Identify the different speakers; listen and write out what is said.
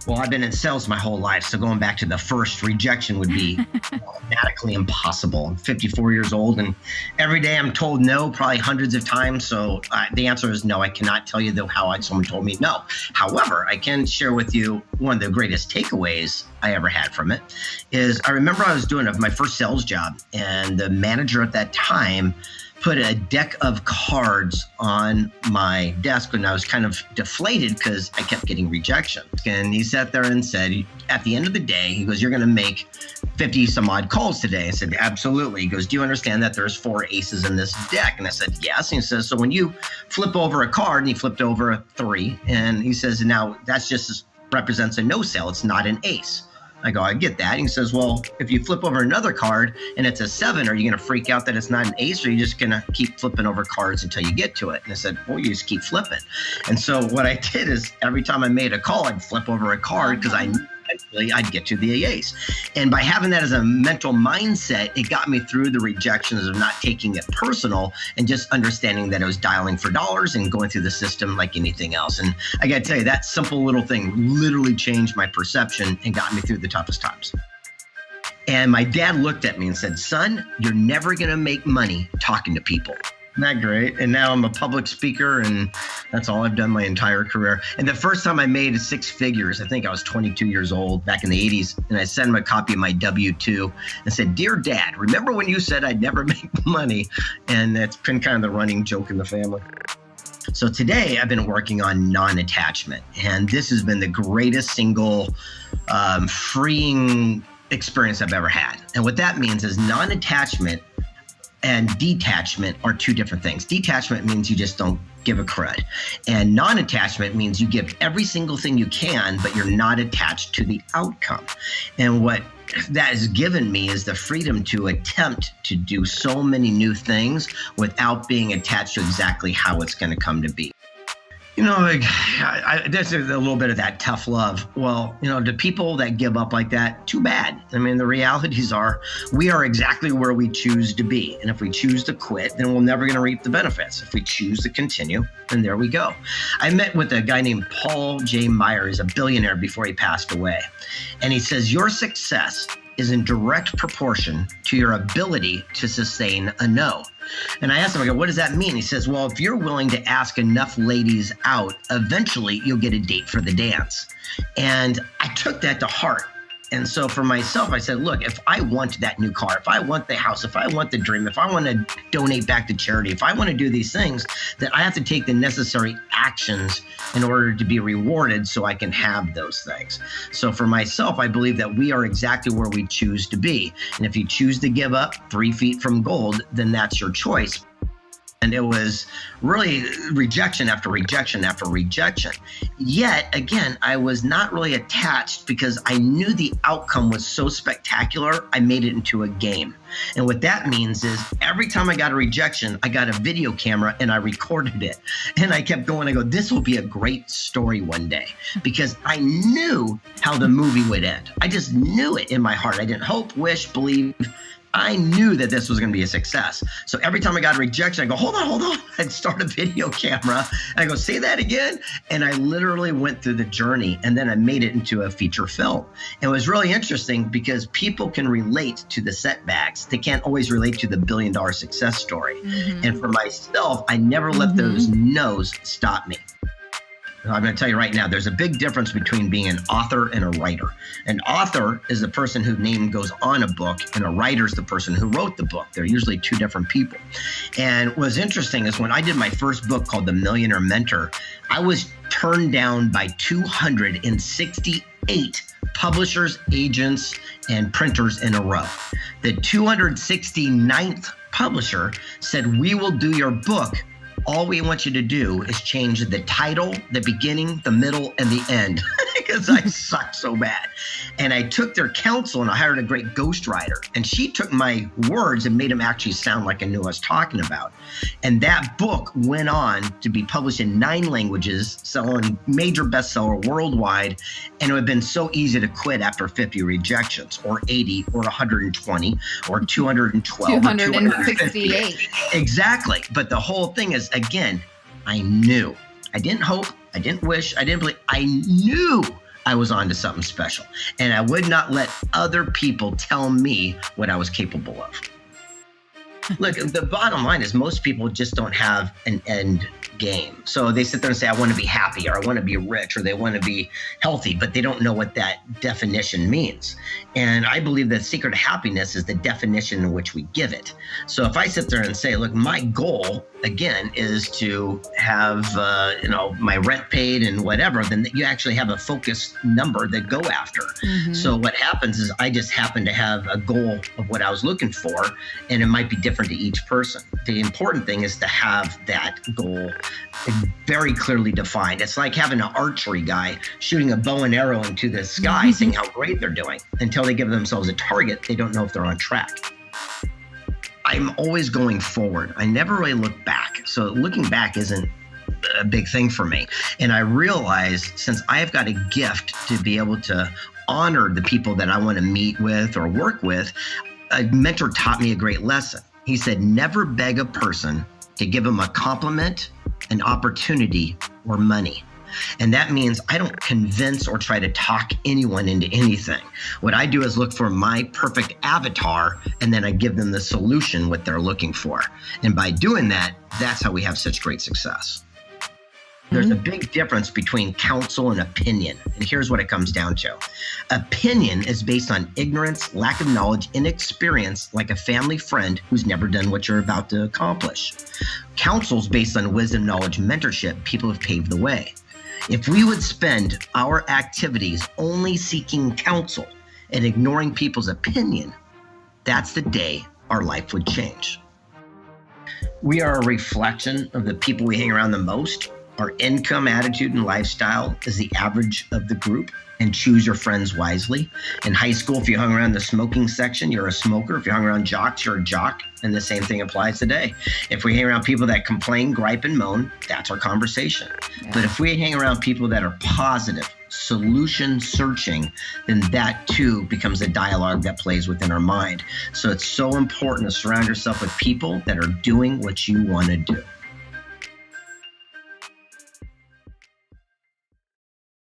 Speaker 1: Well, I've been in sales my whole life, so going back to the first, rejection would be automatically impossible. I'm 54 years old, and every day I'm told no, probably hundreds of times. So the answer is no. I cannot tell you how someone told me no. However, I can share with you one of the greatest takeaways I ever had from it is I remember I was doing my first sales job, and the manager at that time put a deck of cards on my desk when I was kind of deflated because I kept getting rejection. And he sat there and said, at the end of the day, he goes, you're going to make 50 some odd calls today. I said, absolutely. He goes, do you understand that there's 4 aces in this deck? And I said, yes. And he says, so when you flip over a card, and he flipped over a 3, and he says, now that's just represents a no sale. It's not an ace. I go, I get that. And he says, well, if you flip over another card and it's a 7, are you going to freak out that it's not an ace, or are you just going to keep flipping over cards until you get to it? And I said, well, you just keep flipping. And so what I did is every time I made a call, I'd flip over a card because I knew eventually I'd get to the ace. And by having that as a mental mindset, it got me through the rejections of not taking it personal and just understanding that I was dialing for dollars and going through the system like anything else. And I got to tell you, that simple little thing literally changed my perception and got me through the toughest times. And my dad looked at me and said, son, you're never going to make money talking to people. Isn't that great? And now I'm a public speaker, and that's all I've done my entire career. And the first time I made 6 figures, I think I was 22 years old back in the 80s. And I sent him a copy of my W-2 and said, dear Dad, remember when you said I'd never make money? And that's been kind of the running joke in the family. So today I've been working on non-attachment. And this has been the greatest single freeing experience I've ever had. And what that means is non-attachment and detachment are 2 different things. Detachment means you just don't give a crud. And non-attachment means you give every single thing you can, but you're not attached to the outcome. And what that has given me is the freedom to attempt to do so many new things without being attached to exactly how it's going to come to be. You know, there's a little bit of that tough love. Well, you know, to people that give up like that, too bad. I mean, the realities are we are exactly where we choose to be. And if we choose to quit, then we're never going to reap the benefits. If we choose to continue, then there we go. I met with a guy named Paul J. Meyer. He's a billionaire before he passed away. And he says, your success is in direct proportion to your ability to sustain a no. And I asked him, I go, what does that mean? He says, well, if you're willing to ask enough ladies out, eventually you'll get a date for the dance. And I took that to heart. And so for myself, I said, look, if I want that new car, if I want the house, if I want the dream, if I want to donate back to charity, if I want to do these things, then I have to take the necessary actions in order to be rewarded so I can have those things. So for myself, I believe that we are exactly where we choose to be. And if you choose to give up 3 feet from gold, then that's your choice. And it was really rejection after rejection after rejection. Yet, again, I was not really attached because I knew the outcome was so spectacular, I made it into a game. And what that means is every time I got a rejection, I got a video camera and I recorded it. And I kept going, I go, this will be a great story one day, because I knew how the movie would end. I just knew it in my heart. I didn't hope, wish, believe. I knew that this was going to be a success. So every time I got a rejection, I go, hold on. I'd start a video camera. I go, say that again. And I literally went through the journey, and then I made it into a feature film. It was really interesting because people can relate to the setbacks. They can't always relate to the billion-dollar success story. Mm-hmm. And for myself, I never let those no's stop me. I'm going to tell you right now, there's a big difference between being an author and a writer. An author is the person whose name goes on a book, and a writer is the person who wrote the book. They're usually 2 different people. And what's interesting is when I did my first book called The Millionaire Mentor, I was turned down by 268 publishers, agents, and printers in a row. The 269th publisher said, we will do your book. All we want you to do is change the title, the beginning, the middle, and the end, because I sucked so bad. And I took their counsel, and I hired a great ghostwriter. And she took my words and made them actually sound like I knew what I was talking about. And that book went on to be published in 9 languages, selling major bestseller worldwide. And it would have been so easy to quit after 50 rejections, or 80, or 120, or 212,
Speaker 2: 268.
Speaker 1: Exactly. But the whole thing is, again, I knew. I didn't hope. I didn't wish. I didn't believe. I knew I was on to something special. And I would not let other people tell me what I was capable of. Look, the bottom line is most people just don't have an end game. So they sit there and say, I want to be happy, or I want to be rich, or they want to be healthy, but they don't know what that definition means. And I believe the secret of happiness is the definition in which we give it. So if I sit there and say, look, my goal, again, is to have, my rent paid and whatever, then you actually have a focused number that go after. Mm-hmm. So what happens is I just happen to have a goal of what I was looking for, and it might be different to each person. The important thing is to have that goal very clearly defined. It's like having an archery guy shooting a bow and arrow into the sky, saying how great they're doing. Until they give themselves a target, they don't know if they're on track. I'm always going forward. I never really look back. So looking back isn't a big thing for me. And I realized, since I have got a gift to be able to honor the people that I want to meet with or work with, a mentor taught me a great lesson. He said, never beg a person to give them a compliment, an opportunity, or money. And that means I don't convince or try to talk anyone into anything. What I do is look for my perfect avatar, and then I give them the solution, what they're looking for. And by doing that, that's how we have such great success. There's a big difference between counsel and opinion. And here's what it comes down to. Opinion is based on ignorance, lack of knowledge, inexperience, like a family friend who's never done what you're about to accomplish. Counsel is based on wisdom, knowledge, mentorship. People have paved the way. If we would spend our activities only seeking counsel and ignoring people's opinion, that's the day our life would change. We are a reflection of the people we hang around the most. Our income, attitude, and lifestyle is the average of the group, and choose your friends wisely. In high school, if you hung around the smoking section, you're a smoker. If you hung around jocks, you're a jock. And the same thing applies today. If we hang around people that complain, gripe, and moan, that's our conversation. Yeah. But if we hang around people that are positive, solution searching, then that too becomes a dialogue that plays within our mind. So it's so important to surround yourself with people that are doing what you want to do.